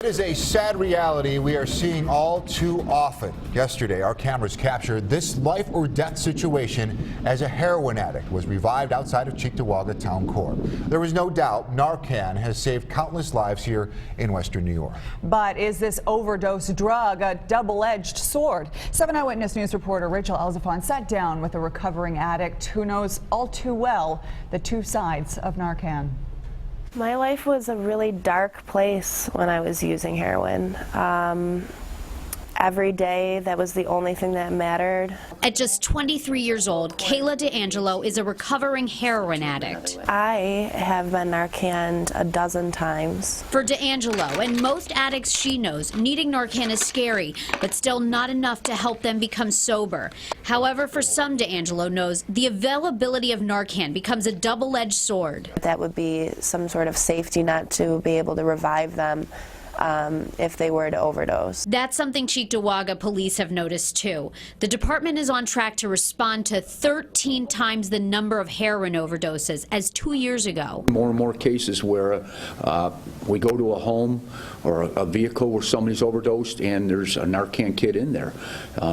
Is a sad reality we are seeing all too often. Yesterday, our cameras captured this life or death situation as a heroin addict was revived outside of Cheektowaga Town Court. There was no doubt Narcan has saved countless lives here in Western New York. But is this overdose drug a double-edged sword? 7 Eyewitness News reporter Rachel Elzafan sat down with a recovering addict who knows all too well the two sides of Narcan. My life was a really dark place when I was using heroin. Every day, that was the only thing that mattered. At just 23 years old, Kayla DeAngelo is a recovering heroin addict. I have been Narcaned a dozen times. For DeAngelo and most addicts she knows, needing Narcan is scary, but still not enough to help them become sober. However, for some, DeAngelo knows the availability of Narcan becomes a double-edged sword. That would be some sort of safety net to be able to revive them if they were to overdose. That's something Cheektowaga police have noticed too. The department is on track to respond to 13 times the number of heroin overdoses as 2 years ago. More and more cases where we go to a home or a vehicle where somebody's overdosed and there's a Narcan kit in there.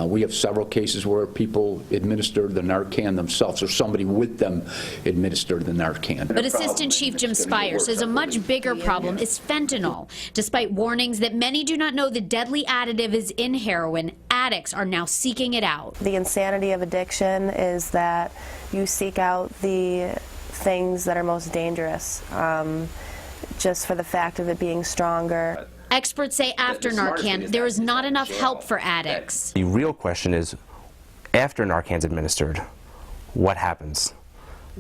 We have several cases where people administered the Narcan themselves or somebody with them administered the Narcan. But Assistant Chief Jim Spire says a much bigger problem is fentanyl. Despite warnings that many do not know the deadly additive is in heroin, addicts are now seeking it out. The insanity of addiction is that you seek out the things that are most dangerous, just for the fact of it being stronger. Experts say after Narcan, there is not enough help for addicts. The real question is, after Narcan's administered, what happens?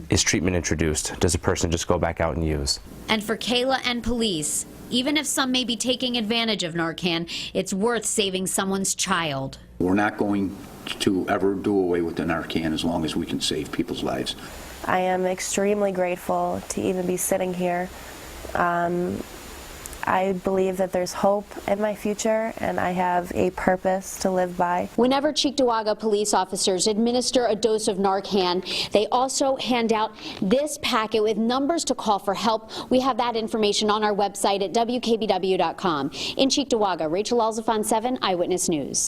Is treatment introduced? Does a person just go back out and use? And for Kayla and police, even if some may be taking advantage of Narcan, it's worth saving someone's child. We're not going to ever do away with the Narcan as long as we can save people's lives. I am extremely grateful to even be sitting here. I believe that there's hope in my future, and I have a purpose to live by. Whenever Cheektowaga police officers administer a dose of Narcan, they also hand out this packet with numbers to call for help. We have that information on our website at WKBW.com. In Cheektowaga, Rachel Elzafan, 7 Eyewitness News.